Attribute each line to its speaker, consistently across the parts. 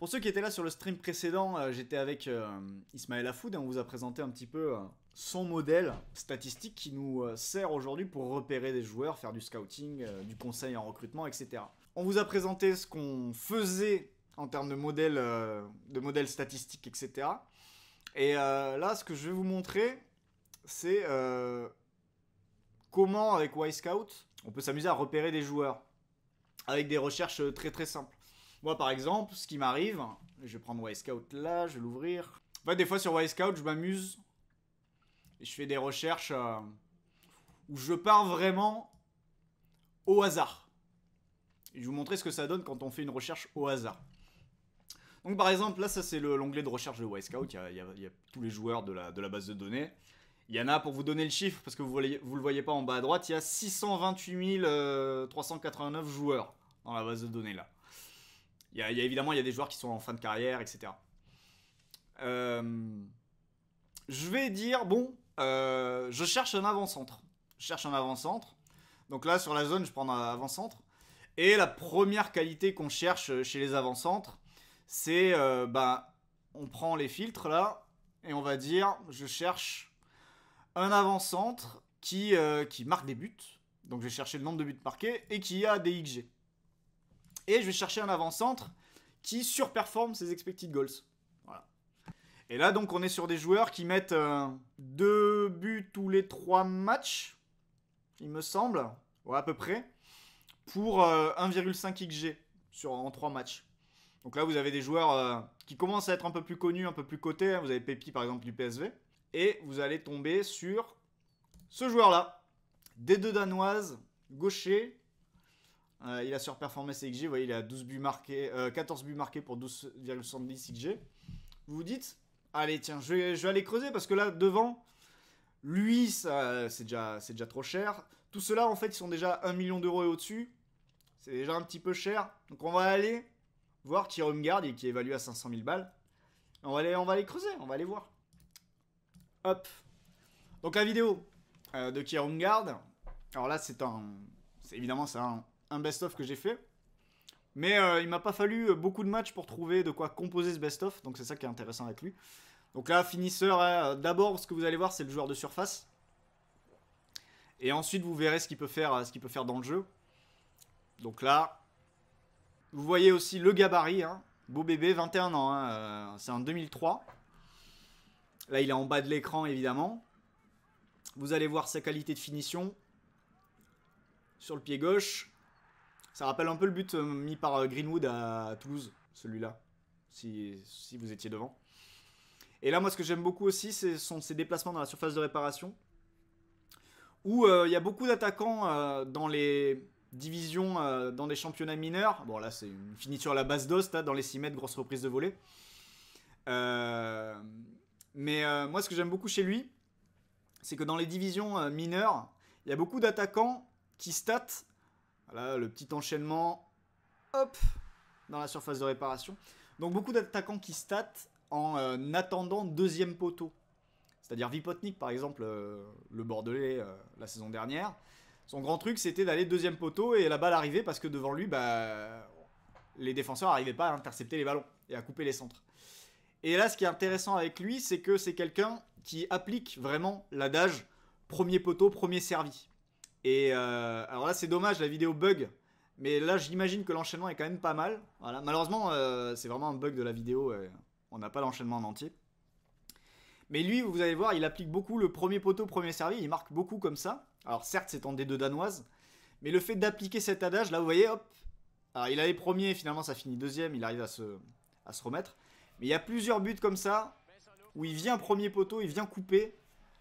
Speaker 1: Pour ceux qui étaient là sur le stream précédent, j'étais avec Ismaël Afoud et on vous a présenté un petit peu son modèle statistique qui nous sert aujourd'hui pour repérer des joueurs, faire du scouting, du conseil en recrutement, etc. On vous a présenté ce qu'on faisait en termes de modèles statistiques, etc. Et là, ce que je vais vous montrer, c'est comment, avec Wyscout, on peut s'amuser à repérer des joueurs avec des recherches très très simples. Moi, par exemple, ce qui m'arrive, je vais prendre Wyscout là, je vais l'ouvrir. En fait, des fois sur Wyscout, je m'amuse et je fais des recherches où je pars vraiment au hasard. Et je vais vous montrer ce que ça donne quand on fait une recherche au hasard. Donc, par exemple, là, ça c'est l'onglet de recherche de Wyscout. Il y a tous les joueurs de la base de données. Il y en a, pour vous donner le chiffre, parce que vous le voyez pas en bas à droite, il y a 628 389 joueurs dans la base de données là. Évidemment, il y a des joueurs qui sont en fin de carrière, etc. Je vais dire, bon, je cherche un avant-centre. Je cherche un avant-centre. Donc là, sur la zone, je prends un avant-centre. Et la première qualité qu'on cherche chez les avant-centres, c'est, on prend les filtres là, et on va dire, je cherche un avant-centre qui marque des buts. Donc je vais chercher le nombre de buts marqués et qui a des XG. Et je vais chercher un avant-centre qui surperforme ses expected goals. Voilà. Et là, donc, on est sur des joueurs qui mettent 2 buts tous les 3 matchs, il me semble, ouais, à peu près, pour 1,5 XG en 3 matchs. Donc là, vous avez des joueurs qui commencent à être un peu plus connus, un peu plus cotés. Vous avez Pépi, par exemple, du PSV. Et vous allez tomber sur ce joueur-là. D2 danoise, gaucher. Il a surperformé ses XG, vous voyez, il a 14 buts marqués pour 12,70 XG. Vous vous dites, allez tiens, je vais aller creuser parce que là, devant, lui, c'est déjà trop cher. Tout cela, en fait, ils sont déjà 1 million d'euros et au-dessus. C'est déjà un petit peu cher. Donc on va aller voir Kierumgaard, qui est évalué à 500 000 balles. On va aller creuser, on va aller voir. Hop. Donc la vidéo de Kierumgaard. Alors là, c'est évidemment, c'est un best-of que j'ai fait. Mais il m'a pas fallu beaucoup de matchs pour trouver de quoi composer ce best-of. Donc c'est ça qui est intéressant avec lui. Donc là, finisseur, d'abord, ce que vous allez voir, c'est le joueur de surface. Et ensuite, vous verrez ce qu'il peut faire dans le jeu. Donc là, vous voyez aussi le gabarit. Hein. Beau bébé, 21 ans. Hein, c'est en 2003. Là, il est en bas de l'écran, évidemment. Vous allez voir sa qualité de finition. Sur le pied gauche. Ça rappelle un peu le but mis par Greenwood à Toulouse, celui-là, si vous étiez devant. Et là, moi, ce que j'aime beaucoup aussi, sont ses déplacements dans la surface de réparation, où il y a beaucoup d'attaquants dans les divisions, dans des championnats mineurs. Bon, là, c'est une finiture à la base d'os, dans les 6 mètres, grosse reprise de volée. Mais moi, ce que j'aime beaucoup chez lui, c'est que dans les divisions mineures, il y a beaucoup d'attaquants qui statent. Voilà, le petit enchaînement, hop, dans la surface de réparation. Donc beaucoup d'attaquants qui statent en attendant deuxième poteau. C'est-à-dire Vipotnik, par exemple, le Bordelais, la saison dernière. Son grand truc, c'était d'aller deuxième poteau et la balle arrivait parce que devant lui, les défenseurs n'arrivaient pas à intercepter les ballons et à couper les centres. Et là, ce qui est intéressant avec lui, c'est que c'est quelqu'un qui applique vraiment l'adage premier poteau, premier servi. Et alors là, c'est dommage, la vidéo bug. Mais là, j'imagine que l'enchaînement est quand même pas mal. Voilà. Malheureusement, c'est vraiment un bug de la vidéo. On n'a pas l'enchaînement en entier. Mais lui, vous allez voir, il applique beaucoup le premier poteau, premier servi. Il marque beaucoup comme ça. Alors certes, c'est en D2 danoise. Mais le fait d'appliquer cet adage, là, vous voyez, hop. Alors il a les premiers, finalement, ça finit deuxième. Il arrive à se remettre. Mais il y a plusieurs buts comme ça, où il vient premier poteau, il vient couper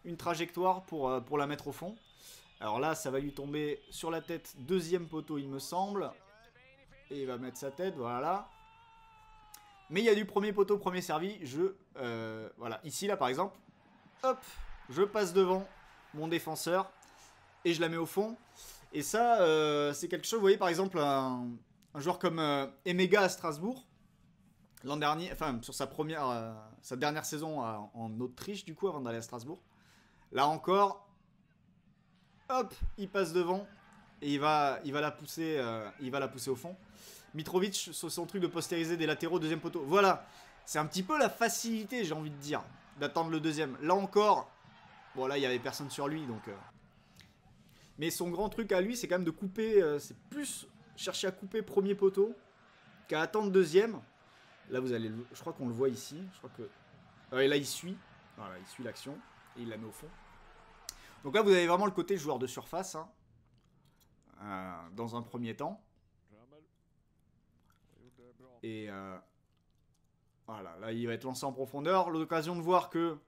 Speaker 1: une trajectoire pour la mettre au fond. Alors là, ça va lui tomber sur la tête, deuxième poteau, il me semble. Et il va mettre sa tête, voilà. Mais il y a du premier poteau, premier servi. Voilà, ici, là, par exemple. Hop, je passe devant mon défenseur. Et je la mets au fond. Et ça, c'est quelque chose, vous voyez, par exemple, un joueur comme Emega à Strasbourg. L'an dernier, enfin, sur sa dernière saison en Autriche, du coup, avant d'aller à Strasbourg. Là encore... Hop, il passe devant et il va la pousser au fond. Mitrovic sur son truc de postériser des latéraux, deuxième poteau. Voilà, c'est un petit peu la facilité, j'ai envie de dire, d'attendre le deuxième. Là encore, bon là il y avait personne sur lui, donc... Mais son grand truc à lui, c'est quand même de couper, c'est plus chercher à couper premier poteau qu'à attendre deuxième. Là vous allez, je crois qu'on le voit ici, je crois que... et là il suit, voilà, il suit l'action, et il la met au fond. Donc là vous avez vraiment le côté joueur de surface, hein, dans un premier temps. Et voilà, là il va être lancé en profondeur. L'occasion de voir que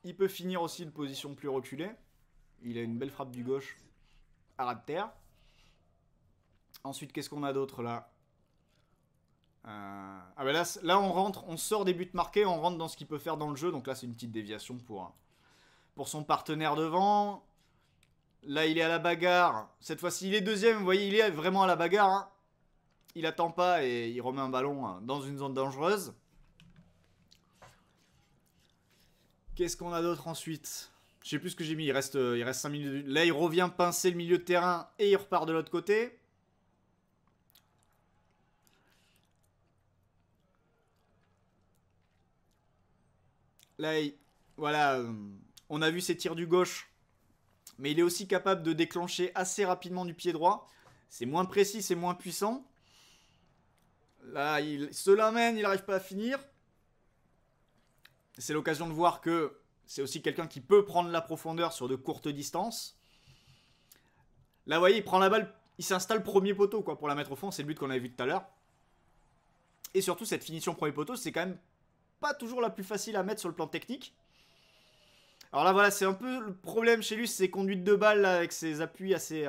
Speaker 1: il peut finir aussi de position plus reculée. Il a une belle frappe du gauche à ras de terre. Ensuite, qu'est-ce qu'on a d'autre là? Ah ben là on rentre, on sort des buts marqués, on rentre dans ce qu'il peut faire dans le jeu. Donc là c'est une petite déviation pour son partenaire devant. Là il est à la bagarre. Cette fois-ci il est deuxième, vous voyez, il est vraiment à la bagarre, hein. Il attend pas et il remet un ballon dans une zone dangereuse. Qu'est-ce qu'on a d'autre ensuite? Je sais plus ce que j'ai mis, il reste 5 minutes. Là il revient pincer le milieu de terrain et il repart de l'autre côté. Là, voilà, on a vu ses tirs du gauche. Mais il est aussi capable de déclencher assez rapidement du pied droit. C'est moins précis, c'est moins puissant. Là, il se l'amène, il n'arrive pas à finir. C'est l'occasion de voir que c'est aussi quelqu'un qui peut prendre la profondeur sur de courtes distances. Là, vous voyez, il prend la balle, il s'installe premier poteau quoi, pour la mettre au fond. C'est le but qu'on avait vu tout à l'heure. Et surtout, cette finition premier poteau, c'est quand même pas toujours la plus facile à mettre sur le plan technique. Alors là, voilà, c'est un peu le problème chez lui, c'est ses conduites de balle là, avec ses appuis assez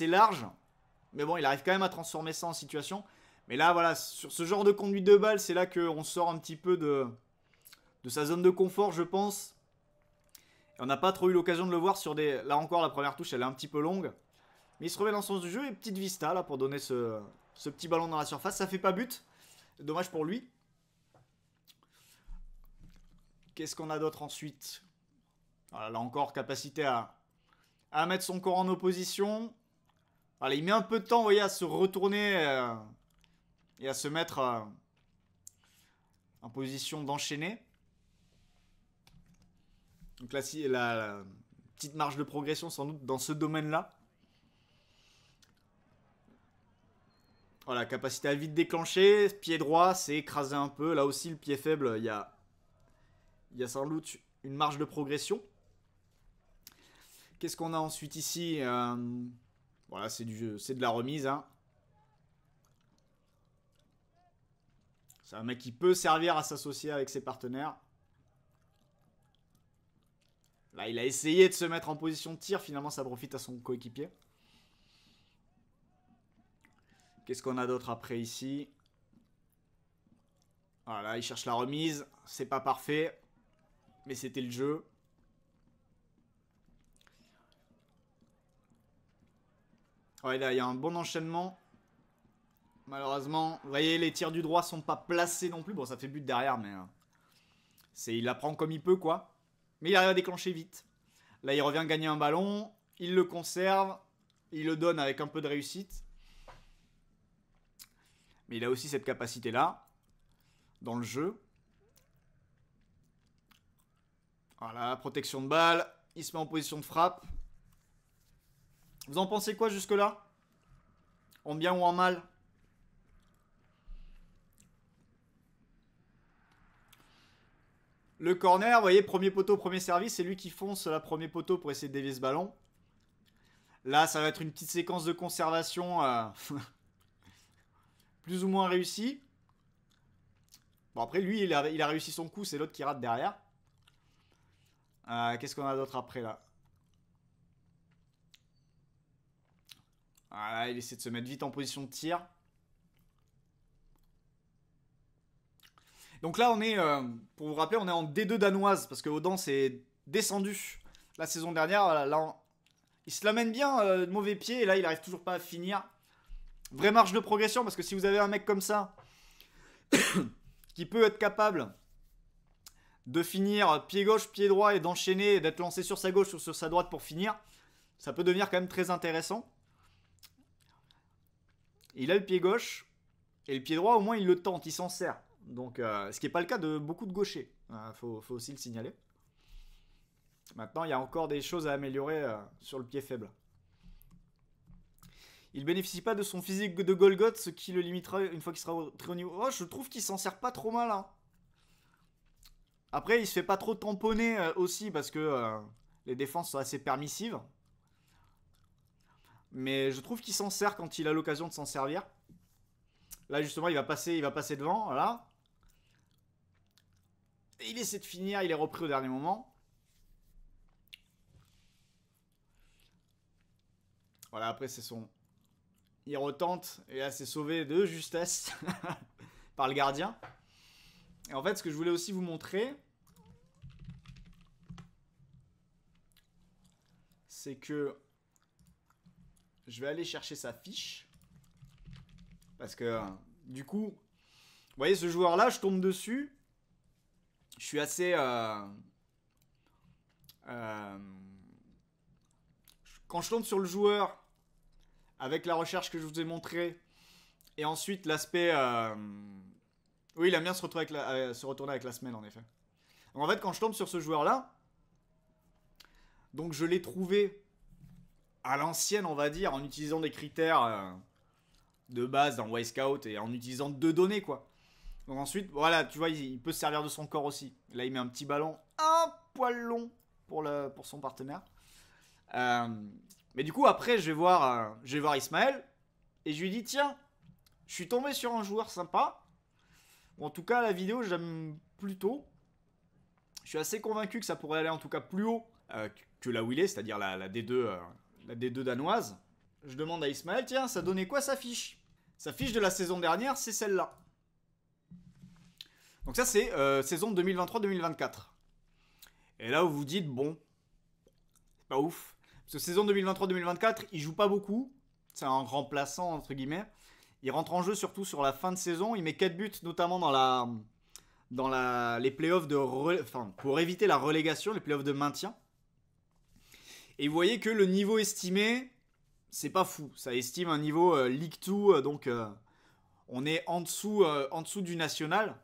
Speaker 1: larges. Mais bon, il arrive quand même à transformer ça en situation. Mais là, voilà, sur ce genre de conduite de balle, c'est là qu'on sort un petit peu de sa zone de confort, je pense. Et on n'a pas trop eu l'occasion de le voir sur des... Là encore, la première touche, elle est un petit peu longue. Mais il se remet dans le sens du jeu et petite vista là pour donner ce petit ballon dans la surface. Ça fait pas but. Dommage pour lui. Qu'est-ce qu'on a d'autre ensuite? Voilà, là encore, capacité à mettre son corps en opposition. Voilà, il met un peu de temps, vous voyez, à se retourner et à se mettre en position d'enchaîner. Donc là, la petite marge de progression sans doute dans ce domaine-là. Voilà, capacité à vite déclencher. Pied droit, c'est écrasé un peu. Là aussi, le pied faible, il y a sans doute une marge de progression. Qu'est-ce qu'on a ensuite ici? Voilà, c'est de la remise, hein. C'est un mec qui peut servir à s'associer avec ses partenaires. Là, il a essayé de se mettre en position de tir. Finalement, ça profite à son coéquipier. Qu'est-ce qu'on a d'autre après ici? Voilà, il cherche la remise. C'est pas parfait. Mais c'était le jeu. Ouais, là, il y a un bon enchaînement. Malheureusement, vous voyez, les tirs du droit sont pas placés non plus. Bon, ça fait but derrière, mais... il la prend comme il peut, quoi. Mais il arrive à déclencher vite. Là, il revient gagner un ballon. Il le conserve. Il le donne avec un peu de réussite. Mais il a aussi cette capacité-là. Dans le jeu. Voilà, protection de balle. Il se met en position de frappe. Vous en pensez quoi jusque-là? En bien ou en mal? Le corner, vous voyez, premier poteau, premier service. C'est lui qui fonce la premier poteau pour essayer de dévier ce ballon. Là, ça va être une petite séquence de conservation plus ou moins réussie. Bon, après, lui, il a réussi son coup. C'est l'autre qui rate derrière. Qu'est-ce qu'on a d'autre après, là? Voilà, il essaie de se mettre vite en position de tir. Donc là, on est, pour vous rappeler, on est en D2 danoise. Parce que Audan s'est descendu la saison dernière. Là, il se l'amène bien, de mauvais pied. Et là, il arrive toujours pas à finir. Vraie marge de progression. Parce que si vous avez un mec comme ça, qui peut être capable de finir pied gauche, pied droit et d'enchaîner, d'être lancé sur sa gauche ou sur sa droite pour finir, ça peut devenir quand même très intéressant. il a le pied gauche, et le pied droit, au moins, il le tente, il s'en sert. Donc, ce qui n'est pas le cas de beaucoup de gauchers. Faut aussi le signaler. Maintenant, il y a encore des choses à améliorer sur le pied faible. Il bénéficie pas de son physique de Golgoth, ce qui le limitera une fois qu'il sera très haut niveau. Oh, je trouve qu'il s'en sert pas trop mal. Hein. Après, il se fait pas trop tamponner aussi parce que les défenses sont assez permissives. Mais je trouve qu'il s'en sert quand il a l'occasion de s'en servir. Là, justement, il va passer devant. Voilà. Et il essaie de finir, il est repris au dernier moment. Voilà, après, c'est son... Il retente, et là, c'est sauvé de justesse par le gardien. Et en fait, ce que je voulais aussi vous montrer, c'est que je vais aller chercher sa fiche. Parce que, du coup, vous voyez, ce joueur-là, je tombe dessus. Je suis assez... quand je tombe sur le joueur, avec la recherche que je vous ai montrée, et ensuite l'aspect... oui, il aime bien se retourner avec la semaine, en effet. Donc, en fait, quand je tombe sur ce joueur-là, donc je l'ai trouvé à l'ancienne, on va dire, en utilisant des critères de base dans Wisecout et en utilisant 2 données, quoi. Donc ensuite, voilà, tu vois, il peut se servir de son corps aussi. Là, il met un petit ballon un poil long pour son partenaire. Mais du coup, après, je vais voir Ismaël et je lui dis, tiens, je suis tombé sur un joueur sympa. Ou en tout cas, la vidéo, j'aime plutôt. Je suis assez convaincu que ça pourrait aller en tout cas plus haut que là où il est, c'est-à-dire la D2 danoise. Je demande à Ismaël, tiens, ça donnait quoi sa fiche? Sa fiche de la saison dernière, c'est celle-là. Donc ça, c'est saison 2023-2024. Et là, vous vous dites, bon, c'est pas ouf. Parce que saison 2023-2024, il joue pas beaucoup. C'est un remplaçant, entre guillemets. Il rentre en jeu surtout sur la fin de saison. Il met 4 buts, notamment dans les playoffs pour éviter la relégation, les playoffs de maintien. Et vous voyez que le niveau estimé, c'est pas fou. Ça estime un niveau League 2, donc on est en dessous du national.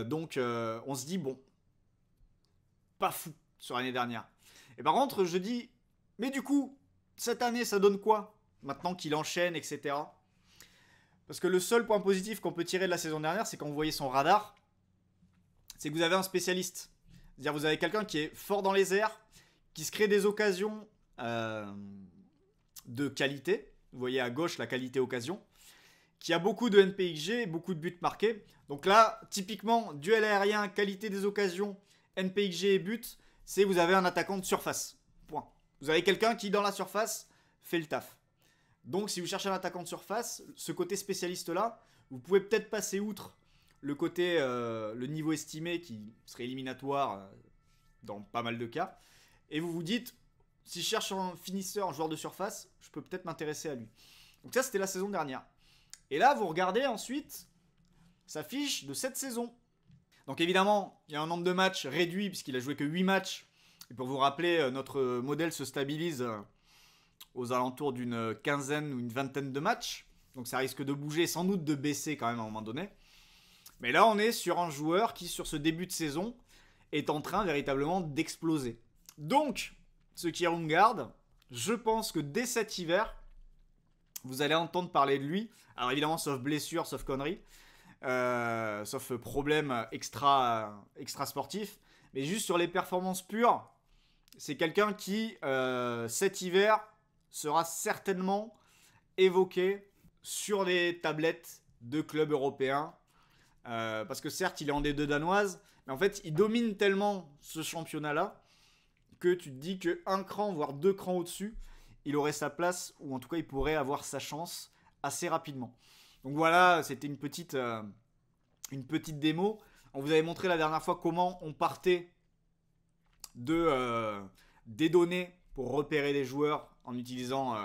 Speaker 1: Donc on se dit, bon, pas fou sur l'année dernière. Et par contre, je dis, mais du coup, cette année, ça donne quoi? Maintenant qu'il enchaîne, etc. Parce que le seul point positif qu'on peut tirer de la saison dernière, c'est quand vous voyez son radar, c'est que vous avez un spécialiste. C'est-à-dire vous avez quelqu'un qui est fort dans les airs, qui se crée des occasions de qualité. Vous voyez à gauche la qualité occasion. Qui a beaucoup de NPXG, beaucoup de buts marqués. Donc là, typiquement, duel aérien, qualité des occasions, NPXG et but, c'est vous avez un attaquant de surface. Point. Vous avez quelqu'un qui, dans la surface, fait le taf. Donc, si vous cherchez un attaquant de surface, ce côté spécialiste-là, vous pouvez peut-être passer outre le côté, le niveau estimé qui serait éliminatoire dans pas mal de cas. Et vous vous dites, si je cherche un finisseur, un joueur de surface, je peux peut-être m'intéresser à lui. Donc ça, c'était la saison dernière. Et là, vous regardez ensuite sa fiche de cette saison. Donc évidemment, il y a un nombre de matchs réduit puisqu'il a joué que 8 matchs. Et pour vous rappeler, notre modèle se stabilise aux alentours d'une quinzaine ou une vingtaine de matchs. Donc ça risque de bouger, sans doute de baisser quand même à un moment donné. Mais là, on est sur un joueur qui, sur ce début de saison, est en train véritablement d'exploser. Donc, ceux qui regardent, je pense que dès cet hiver, vous allez entendre parler de lui. Alors évidemment, sauf blessure, sauf conneries. Sauf problème extra sportif. Mais juste sur les performances pures, c'est quelqu'un qui, cet hiver, sera certainement évoqué sur les tablettes de clubs européens. Parce que certes, il est en D2 danoise, mais en fait, il domine tellement ce championnat-là que tu te dis qu'un cran, voire 2 crans au-dessus, il aurait sa place, ou en tout cas, il pourrait avoir sa chance assez rapidement. Donc voilà, c'était une petite démo. On vous avait montré la dernière fois comment on partait des données pour repérer les joueurs en utilisant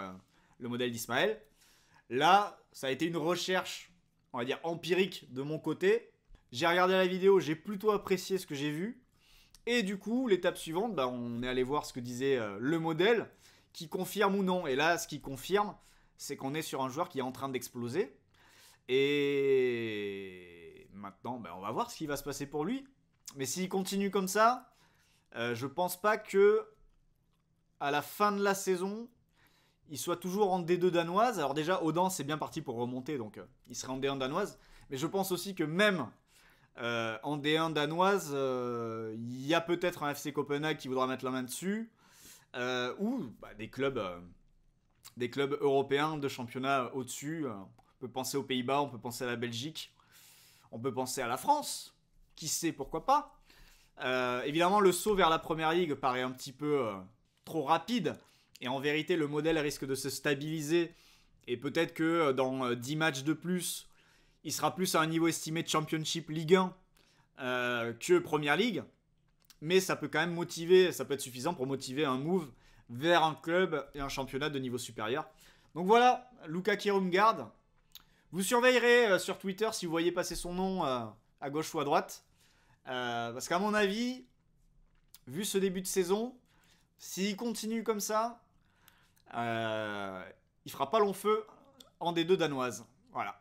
Speaker 1: le modèle d'Ismaël. Là, ça a été une recherche, on va dire, empirique de mon côté. J'ai regardé la vidéo, j'ai plutôt apprécié ce que j'ai vu. Et du coup, l'étape suivante, on est allé voir ce que disait le modèle, qui confirme ou non. Et là, ce qui confirme, c'est qu'on est sur un joueur qui est en train d'exploser. Et maintenant, on va voir ce qui va se passer pour lui. Mais s'il continue comme ça, je pense pas que à la fin de la saison, il soit toujours en D2 danoise. Alors déjà, Audan, c'est bien parti pour remonter, donc il serait en D1 danoise. Mais je pense aussi que même en D1 danoise, il y a peut-être un FC Copenhague qui voudra mettre la main dessus. Ou des clubs européens de championnat au-dessus. On peut penser aux Pays-Bas, on peut penser à la Belgique, on peut penser à la France. Qui sait, pourquoi pas. Évidemment, le saut vers la Première Ligue paraît un petit peu trop rapide. Et en vérité, le modèle risque de se stabiliser. Et peut-être que dans 10 matchs de plus, il sera plus à un niveau estimé de Championship Ligue 1 que Première Ligue. Mais ça peut quand même motiver, ça peut être suffisant pour motiver un move vers un club et un championnat de niveau supérieur. Donc voilà, Luka Kirumgard. Vous surveillerez sur Twitter si vous voyez passer son nom à gauche ou à droite. Parce qu'à mon avis, vu ce début de saison, s'il continue comme ça, il fera pas long feu en D2 danoise. Voilà.